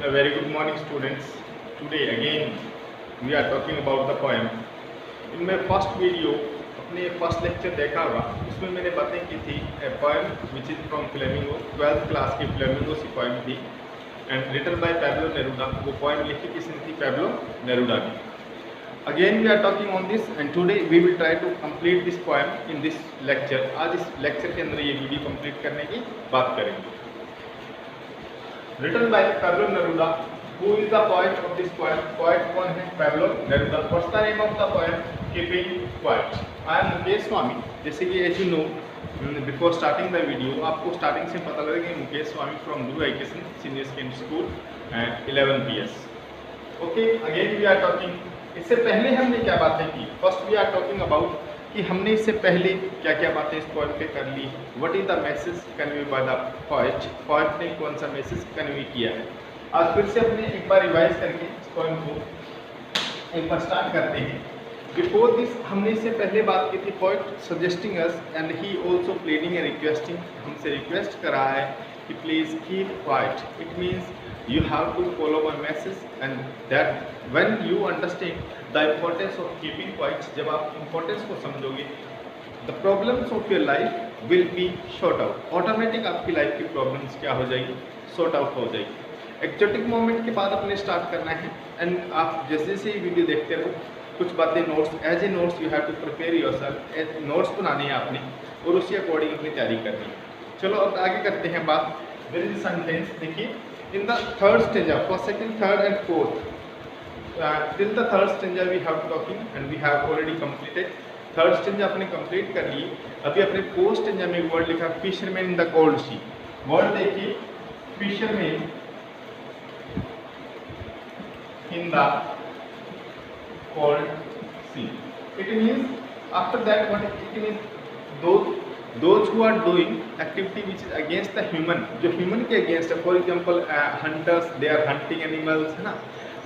A very good morning, students. Today again we are talking about the poem. In my first video, अपने first lecture देखा होगा, उसमें मैंने बातें की थी a poem which is from Flamingo, 12th class की फ्लेमिंगो सी पोएम थी and written by Pablo Neruda. वो पोएम लिखी किसने थी? पैब्लो नेरुडा ने. Again we are talking on this and today we will try to complete this poem in this lecture. आज इस लेक्चर के अंदर ये वीडियो कंप्लीट करने की बात करेंगे. Written by Pablo Neruda. Who is the poet of this poem? Poet कौन है? Pablo Neruda. What's the name of the poem? Keeping Quiet. I am Mukesh स्वामी. जैसे कि as you know, before starting the video, आपको starting से पता लगेगा कि मुकेश स्वामी from Blue Education Senior Secondary School and 11 PS. Okay, again we are talking. इससे पहले हमने क्या बातें की? First we are talking about कि हमने इससे पहले क्या क्या बातें इस पोएम पे कर ली. What is the message convey by the poet. Poet ने कौन सा मैसेज कन्वे किया है. आज फिर से अपने एक बार रिवाइज करके इस पोएम को एक बार स्टार्ट करते हैं. बिफोर दिस हमने इससे पहले बात की थी poet suggesting us and he also प्लेडिंग and requesting. हमसे रिक्वेस्ट कर रहा है कि please keep quiet. It means you have to follow my message and that when you understand the importance of keeping quiet, जब आप importance को समझोगे, the problems of your life will be sort out. automatic आपकी life की problems क्या हो जाएगी? sort out हो जाएगी. एक्जोटिक मोमेंट के बाद अपने स्टार्ट करना है एंड आप जैसे जैसे ही वीडियो देखते रहो कुछ बातें notes as a notes you have to prepare yourself. As notes बनाने हैं आपने और उसी अकॉर्डिंग अपनी तैयारी करनी है. चलो अब आगे करते हैं बात. There is a sentence. देखिए in the third stanza, first, second, third and fourth, till the third stanza we have talking and we have already completed. third stanza अपने complete कर लिए. अभी अपने fourth stanza में वर्ड लिखा fisherman in the cold sea. Word देखिए fisherman in the cold sea. It means after that what it means? Those who are doing activity which is against the human, जो human के against है. For example, hunters, they are hunting animals, है ना.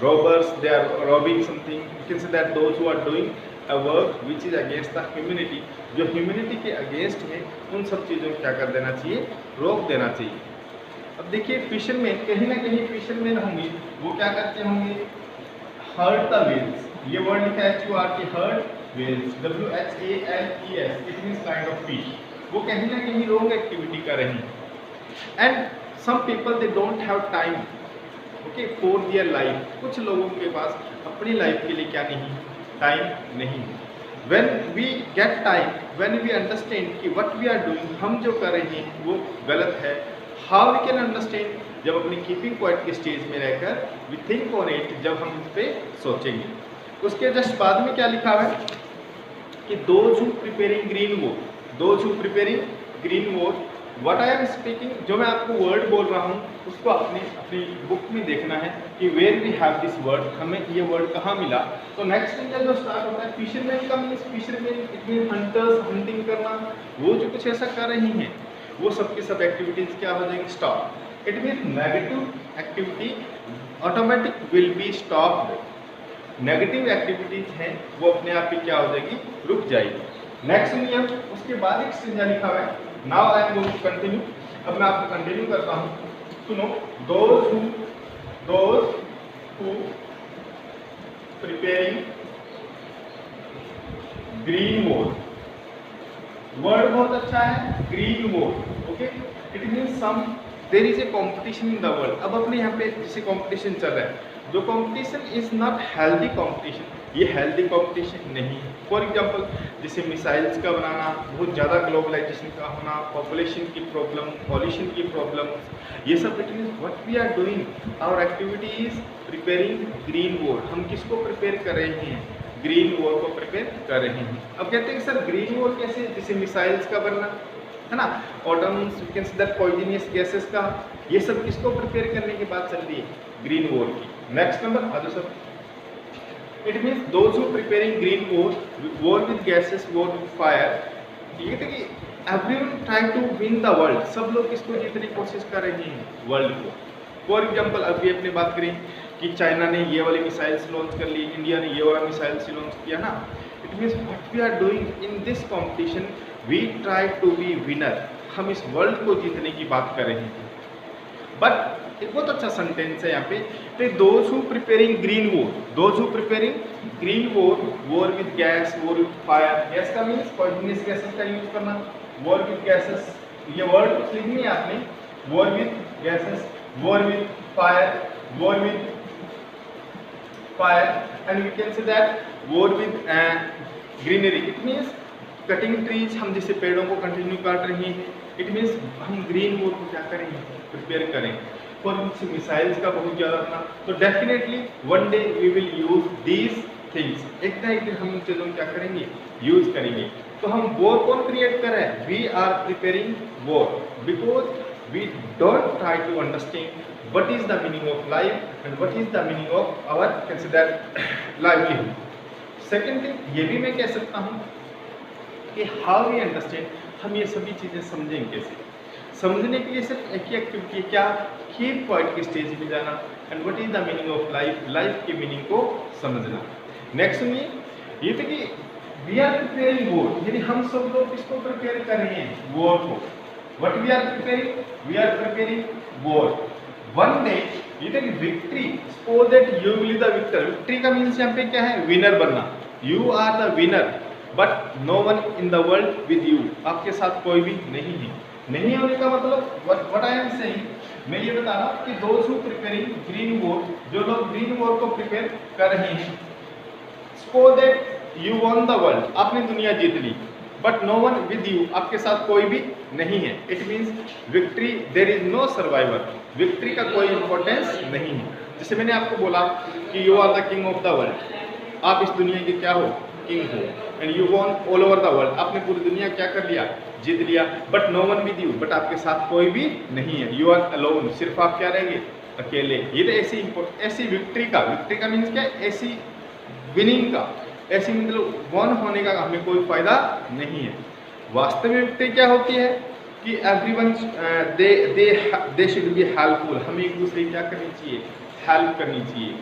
Robbers, they are robbing something. You can say that those who are doing a work which is against the humanity, जो humanity के against में, उन सब चीज़ों को क्या कर देना चाहिए? रोक देना चाहिए. अब देखिए फिशरमैन, कहीं ना कहीं फिशरमैन होंगे, वो क्या करते होंगे? Hurt the whales. ये वर्ड लिखा है HURT, hurt whales, WHALES. It means kind of fish. वो कहीं ना कहीं रॉन्ग एक्टिविटी कर रहे हैं and some people they don't have time okay for their life. कुछ लोगों के पास अपनी लाइफ के लिए क्या नहीं? टाइम नहीं. When we get time, when we understand कि व्हाट वी आर डूइंग, हम जो कर रहे हैं वो गलत है. How we can understand? जब अपनी कीपिंग क्वाइट के स्टेज में रहकर वी थिंक ऑन इट, जब हम इस पर सोचेंगे. उसके जस्ट बाद में क्या लिखा हुआ है कि those who preparing green would, those who preparing green wood. what I am speaking, जो मैं आपको वर्ड बोल रहा हूँ उसको अपनी बुक में देखना है कि where we have this word, हमें ये वर्ड कहाँ मिला. तो नेक्स्ट टेंजा जो स्टार्ट होता है फिशरमैन का means fisherman, it mean hunters, hunting करना. वो जो कुछ ऐसा कर रही हैं वो सब की सब एक्टिविटीज क्या हो जाएंगी? Stop. It mean negative activity automatic will be stopped. Negative activities हैं वो अपने आप ही क्या हो जाएगी? रुक जाएगी. नेक्स्ट नियम, उसके बाद एक स्टेंजा लिखा हुआ है. Now I am going to continue. अब मैं आपको कंटिन्यू करता हूँ. सुनो. दोज हु प्रिपेयरिंग ग्रीन वोड. वर्ड बहुत अच्छा है, ग्रीन वोड. Okay, it means some there is a competition in the world. अब अपने यहाँ पे जैसे कॉम्पिटिशन चल रहा है, जो competition is not healthy competition, ये हेल्दी कॉम्पिटिशन नहीं है. फॉर एग्जांपल जैसे मिसाइल्स का बनाना, बहुत ज़्यादा ग्लोबलाइजेशन का होना, पॉपुलेशन की प्रॉब्लम, पॉल्यूशन की प्रॉब्लम, ये सब. It means what we are doing, our activity is preparing green war. हम किसको प्रिपेयर कर रहे हैं? ग्रीन वॉर को प्रिपेयर कर रहे हैं. अब कहते हैं कि सर ग्रीन वॉर कैसे? जैसे मिसाइल्स का बनना, है ना, autumns, you can see that poisonous gases का, ये सब किसको प्रिपेयर करने की बात चल रही है? ग्रीन वॉर की. नेक्स्ट नंबर आ जाओ sir. It means those who preparing green war, war with gases, war with fire. ये कहते कि everyone try to win the world. सब लोग किसको जीतने की कोशिश कर रहे हैं? वर्ल्ड को. फॉर एग्जाम्पल अभी अपने बात करें कि चाइना ने ये वाली मिसाइल्स लॉन्च कर ली, इंडिया ने ये वाला मिसाइल्स लॉन्च किया ना. It means what we are doing in this competition, we try to be winner. हम इस वर्ल्ड को जीतने की बात कर रहे हैं. बट एक बहुत अच्छा सेंटेंस है यहाँ पे। दोज हु प्रिपेयरिंग ग्रीन वोर, दोज हु प्रिपेयरिंग ग्रीन वोर, वोर विद गैस, वोर विद फायर। गैस का मीन्स पॉइजनस गैसेस का यूज करना, वोर विद गैसेस, ये वर्ड कुछ लिखनी है आपने, war with gases, war with fire, war with fire, and we can say that war with greenery. It means cutting trees, हम जैसे पेड़ों को कंटिन्यू काट रहे हैं, इट मीन्स हम ग्रीन वोर को क्या करेंगे, प्रिपेयर करें। फॉर मिसाइल्स का बहुत ज़्यादा अपना, तो definitely one day we will use these things, एक ना एक दिन हम उन चीज़ों को क्या करेंगे, यूज करेंगे। तो हम वॉर कौन क्रिएट कर रहे हैं, we are preparing war because we don't try to understand what is the meaning of life and what is the meaning of our consider livelihood. Second thing ये भी मैं कह सकता हूँ कि हाउ वी अंडरस्टैंड, हम ये सभी चीज़ें समझेंगे कैसे। समझने के लिए सिर्फ एक ही एक्टिविटी, क्या, हीट पॉइंट की स्टेज में जाना and what is the meaning of life, life के मीनिंग को समझना। नेक्स्ट सुनिए, ये था कि वी आर प्रिपेयरिंग वॉर, यानी हम सब लोग किसको प्रिपेयर कर रहे हैं, वॉर को। What we are preparing, we are preparing war. One day, ये था कि victory, suppose that you will the victor. Victory का मीन्स यहाँ पे क्या है, विनर बनना, you are the winner but no one in the world with you, आपके साथ कोई भी नहीं है। नहीं होने का मतलब व्हाट आई एम सेइंग, मैं ये बता रहा हूँ कि those who preparing green war, जो लोग ग्रीन वॉर को प्रिपेयर कर रहे हैं, suppose that you won the world, आपने दुनिया जीत ली, but no one with you, आपके साथ कोई भी नहीं है। It means victory, there is no survivor, victory का कोई इंपॉर्टेंस नहीं है। जैसे मैंने आपको बोला कि you are the king of the world, आप इस दुनिया के क्या हो, किंग हो, and you won all over the world, आपने पूरी दुनिया क्या कर लिया, जीत लिया, but no one with you, but आपके साथ कोई भी नहीं है, यू आर अलोन, सिर्फ आप क्या रहेंगे, अकेले। ये तो ऐसी विक्ट्री का मीन्स क्या, ऐसी विनिंग का, ऐसी मतलब वन होने का हमें कोई फायदा नहीं है। वास्तव में विक्ट्री क्या होती है कि everyone they should be helpful, हमें एक दूसरे की क्या करनी चाहिए, हेल्प करनी चाहिए,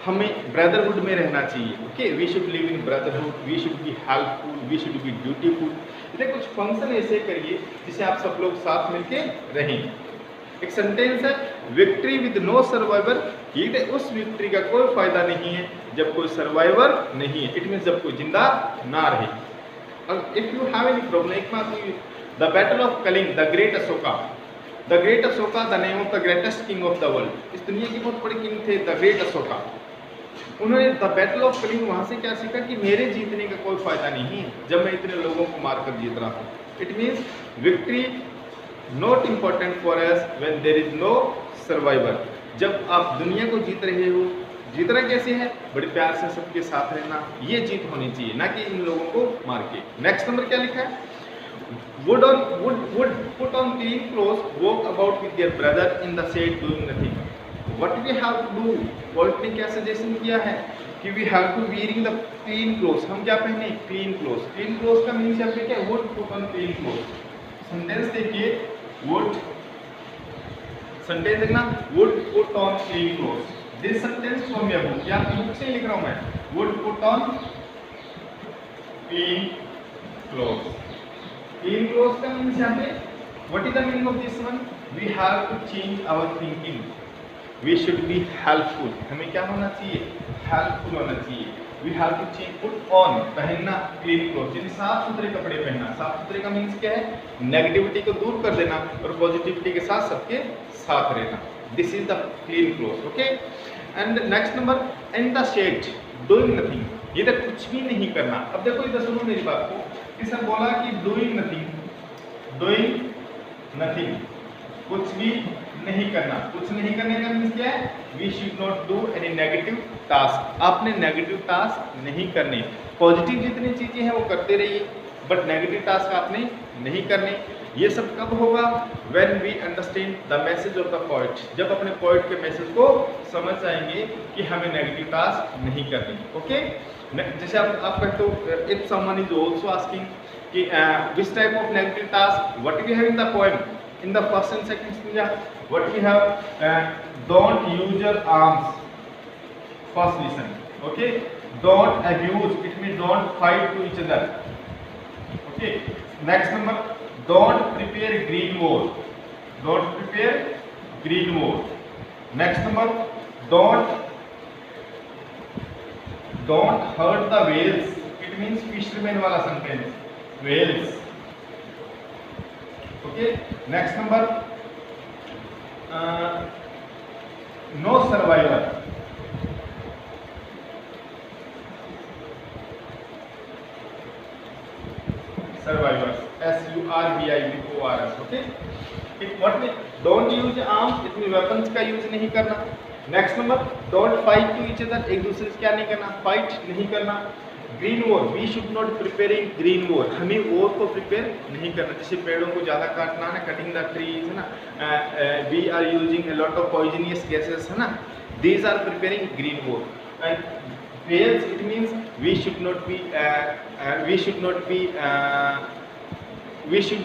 हमें ब्रदरहुड में रहना चाहिए। Okay, we should live in brotherhood, we should be helpful, we should be dutiful. इतने कुछ फंक्शन ऐसे करिए जिसे आप सब लोग साथ मिलके रहें। एक सेंटेंस है, विक्ट्री विद नो सर्वाइवर, ये उस विक्ट्री का कोई फायदा नहीं है जब कोई सर्वाइवर नहीं है, इट मीन्स जब कोई जिंदा ना रहे। If you have any problem, एक बात, the battle of Kalinga, the great Ashoka, the name of the greatest king of the world, इस दुनिया के बहुत बड़े किंग थे द ग्रेट अशोका। उन्होंने द बैटल ऑफ कलिंग वहाँ से क्या सीखा कि मेरे जीतने का कोई फायदा नहीं है जब मैं इतने लोगों को मारकर जीत रहा हूँ। It means victory not important for us when there is no survivor. जब आप दुनिया को जीत रहे हो, जीतना कैसे है, बड़े प्यार से सबके साथ रहना, ये जीत होनी चाहिए, ना कि इन लोगों को मार के। नेक्स्ट नंबर क्या लिखा है, would put on clean clothes, walk about with their brother in the shade doing nothing. What we have to do, poet ने क्या सजेशन किया है कि we have to wearing the clean clothes, हम क्या पहने, clean clothes। clean clothes का means यहाँ पे क्या, would put on clean clothes। Sentence देखिए, would, सेंटेंस देखना, would put on clean clothes। This sentence from your book, या बुक से लिख रहा हूँ मैं, would put on clean clothes। clean clothes का मीन्स यहाँ पे, what is the meaning of this one, we have to change our thinking, we should be helpful, हमें क्या होना चाहिए, हेल्पफुल होना चाहिए। we have to change, put on, पहनना, clean clothes, यानी साफ सुथरे कपड़े पहनना। साफ सुथरे का मीन्स क्या है, नेगेटिविटी को दूर कर देना और पॉजिटिविटी के साथ सबके साथ रहना। This is the clean cloth. Okay, and next number, in the shade doing nothing, ये तो कुछ भी नहीं करना। अब देखो इधर सुनो मेरी बात को, कि सर बोला कि डूइंग नथिंग, कुछ भी नहीं करना। कुछ नहीं करने का मीन्स क्या है, we should not do any negative task, आपने नेगेटिव टास्क नहीं करने। पॉजिटिव जितनी चीज़ें हैं वो करते रहिए, बट नेगेटिव टास्क आपने नहीं करने। ये सब कब होगा, when we understand the message of the poet, जब अपने पोएट के मैसेज को समझ जाएंगे कि हमें नेगेटिव टास्क नहीं करनी। ओके, जैसे आप कहते हो, if someone is also asking कि which type of negative task, what we have in the poem, in the first and second stanza, what we have, don't use your arms, first listen, okay, don't abuse, it means don't fight to each other, okay. Next number, don't prepare green war, next number, don't hurt the whales, it means fisherman वाला sentence, whales। Okay, next number, no survivor, survivors, SURVIVORS। Okay, what में don't use arms, इतनी weapons का use नहीं करना। Next number, don't fight to each other, एक दूसरे से क्या नहीं करना, फाइट नहीं करना। Green war, we should not preparing green war, हमें वॉर को प्रिपेयर नहीं करना, जैसे पेड़ों को ज़्यादा काटना है ना, कटिंग द ट्रीज है ना, we are using a lot of poisonous gases है ना, these are preparing green war. And whales, it means we should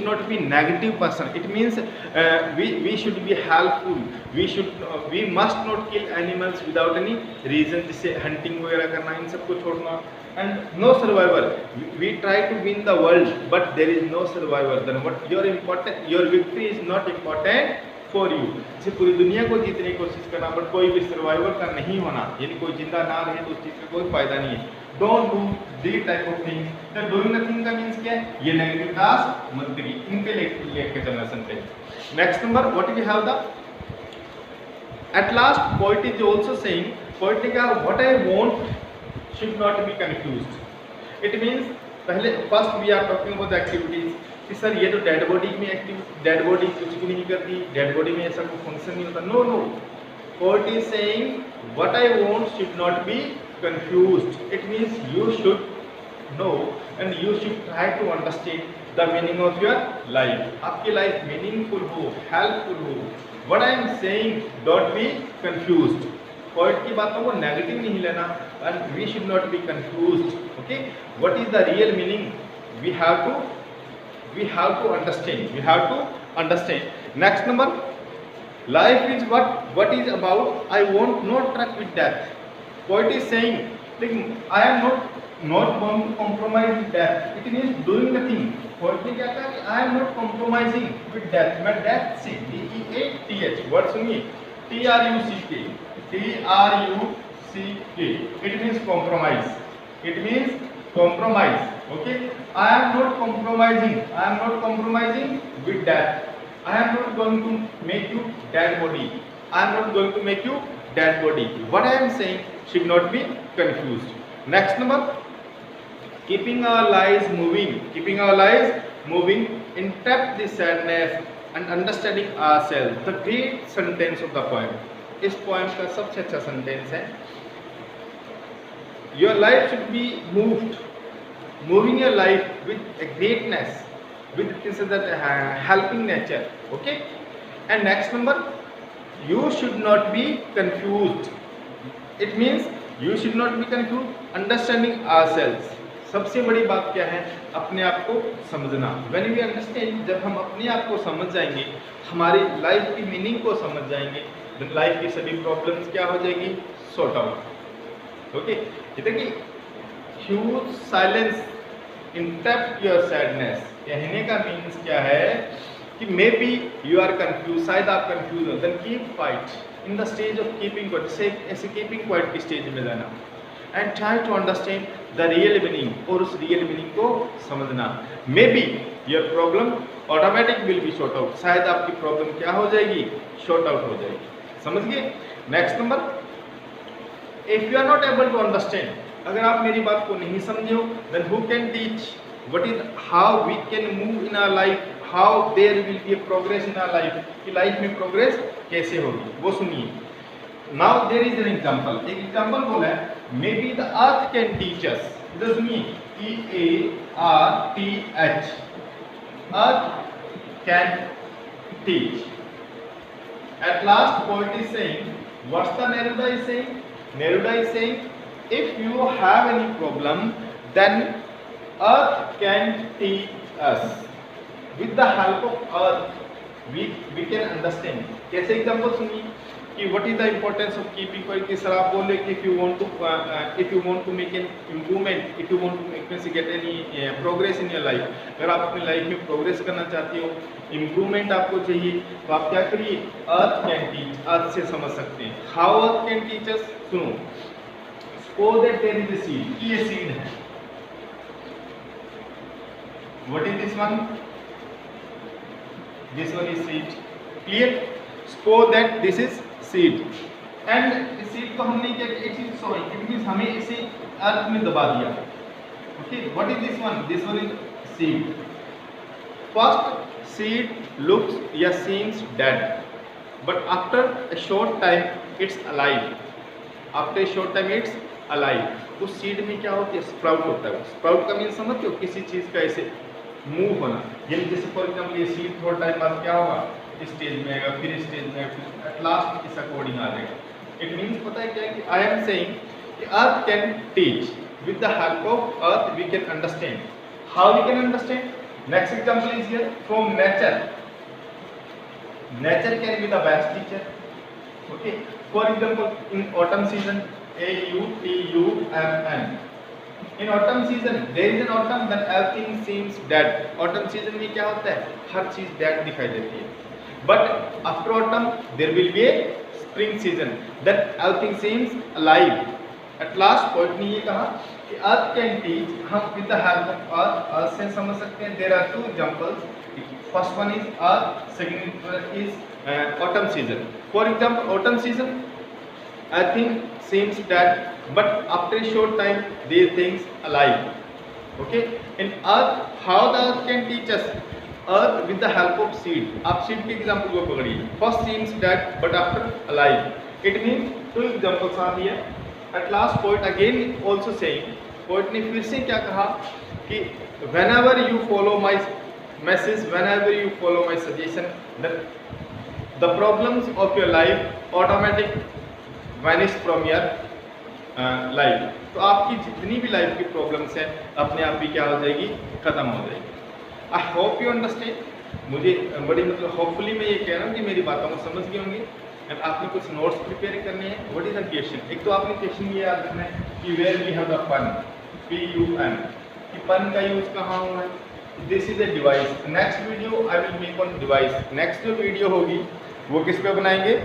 not be negative person, it means we should be helpful, we must not kill animals without any reason, जैसे hunting वगैरह करना, इन सबको छोड़ना। and no survivor, we try to win the world but there is no survivor, then what your victory is not important for you, जैसे पूरी दुनिया को जीतने की कोशिश करना बट कोई भी सर्वाइवर का नहीं होना, यानी कोई जिंदा ना रहे तो उस चीज़ का कोई फायदा नहीं है। Don't do the type of thing, तो डूइंग नथिंग का मीन्स क्या है, ये नेगेटिव टास्क मत करिए, इनके लेके चलना sentence. Next number, what we have the at last, poet is also saying, poet ने कहा what I want should not be confused, it means पहले first we are talking about the activities कि sir ये तो dead body में dead body कुछ भी नहीं करती, डेड बॉडी में ऐसा कोई फंक्शन नहीं होता, no no, poet is saying what I want should not be confused, it means you should know and you should try to understand the meaning of your life, आपकी life meaningful हो, helpful हो। what I am saying, don't be confused, poet की बातों को negative नहीं लेना, and we should not be confused, okay, what is the real meaning, we have to understand, next number, life is what is about, I want not track with death, poet is saying I am not going to compromise with death, it means doing nothing। poet ने क्या कहा कि I am not compromising with death, मैं death से DEATH word सुनिए, TRUCK, it means compromise, okay, I am not compromising with death, I am not going to make you dead body, what I am saying should not be confused। next number, keeping our lives moving, interrupt the sadness and understanding ourselves, the great sentence of the poem, इस poem का सबसे अच्छा sentence है, your life should be moving your life with a greatness, with this that helping nature, okay। and next number, you should not be confused, it means you should not be confused, understanding ourselves, सबसे बड़ी बात क्या है, अपने आप को समझना। when we understand, जब हम अपने आप को समझ जाएंगे, हमारी लाइफ की मीनिंग को समझ जाएंगे, लाइफ की सभी प्रॉब्लम्स क्या हो जाएगी, सॉर्ट आउट, ओके। देखिए, huge silence interrupt your sadness, कहने का मीन्स क्या है कि maybe you are confuse, शायद आप कंफ्यूज हो, then keep fight in the stage of keeping quiet, ऐसे कीपिंग क्वाइट की स्टेज में जाना, and try to understand the real meaning, और उस रियल मीनिंग को समझना। Maybe your problem automatic will be short out, शायद आपकी प्रॉब्लम क्या हो जाएगी, शॉर्ट आउट हो जाएगी, समझ गए। Next number, if you are not able to understand, अगर आप मेरी बात को नहीं समझे हो, then who can teach what is how we can move in our life, how there will be a progress in our life, कि life में प्रोग्रेस कैसे होगी, वो सुनिए। Now there is an example, एक एग्जांपल बोला है, maybe the earth can teach us, इधर सुनिए, EARTH, earth can teach. At last, poet is saying, what's the Neruda is saying? Neruda is saying, if you have any problem, then earth can teach us. With the help of earth, we can understand. कैसे example सुनिए, कि what is the importance of keeping quality कि sir आप बोल रहे कि if you want to make an improvement, if you want to make get any progress in your life, अगर आप अपनी लाइफ में प्रोग्रेस करना चाहते हो, इम्प्रूवमेंट आपको चाहिए, तो आप क्या करिए, अर्थ कैन टीच, अर्थ से समझ सकते हैं। How earth can teach us, सुनो, suppose that there is a seed, ये सीड है, what is this one, this one is seed, clear, suppose that this is seed and इस seed को हमने क्या किया, it is sowing, it means हमें इसे अर्थ में दबा दिया, okay, what is this one is seed, first seed looks या seems dead but after a short time it's alive, after a short time it's alive, उस seed में क्या होती है, स्प्राउट होता है, स्प्राउट का मीन समझते हो, किसी चीज का ऐसे मूव होना, यानी जैसे फॉर एग्जाम्पल ये सीड थोड़ा टाइम बाद क्या होगा, इस स्टेज में आएगा, फिर इस स्टेज में आएगा, एट लास्ट इस अकॉर्डिंग आ जाएगा। इट मीन्स पता है क्या कि आई एम सेइंग कि earth can teach, with the help of earth we can understand, how we can understand, next example is here from nature, nature can be the best teacher, okay, for example in autumn season, AUTUMN, in autumn season there is an autumn then everything seems dead, autumn season में क्या होता है, हर चीज dead दिखाई देती है, but after autumn there will be a spring season then everything seems alive, at last point ने ये कहा कि earth can teach, हम with the help of earth से समझ सकते हैं। there are two examples, first one is earth, second one is autumn season, for example autumn season everything seems dead but after a short time these things alive, okay, in earth how the earth can teach us, earth with the help of seed, आप seed के example को पकड़िए, first seems dead but after alive, it means two examples are here, at last poet again also saying, poet ने फिर से क्या कहा कि whenever you follow my message, whenever you follow my suggestion, the problems of your life automatic vanish from your life, तो आपकी जितनी भी लाइफ की प्रॉब्लम्स हैं अपने आप ही क्या हो जाएगी, खत्म हो जाएगी। आई होप यू अंडरस्टैंड, मुझे बड़ी मतलब होपफुली मैं ये कह रहा हूँ कि मेरी बातों को समझ गए होंगे। एंड आपने कुछ नोट्स प्रिपेयर करने हैं, व्हाट इज द क्वेश्चन, एक तो आपने क्वेश्चन ये याद रखना है कि वेयर वी हैव द पन, PUN, कि पन का यूज कहाँ हुआ है, this is a device. Next video I will make on device, next जो वीडियो होगी वो किस पे बनाएंगे,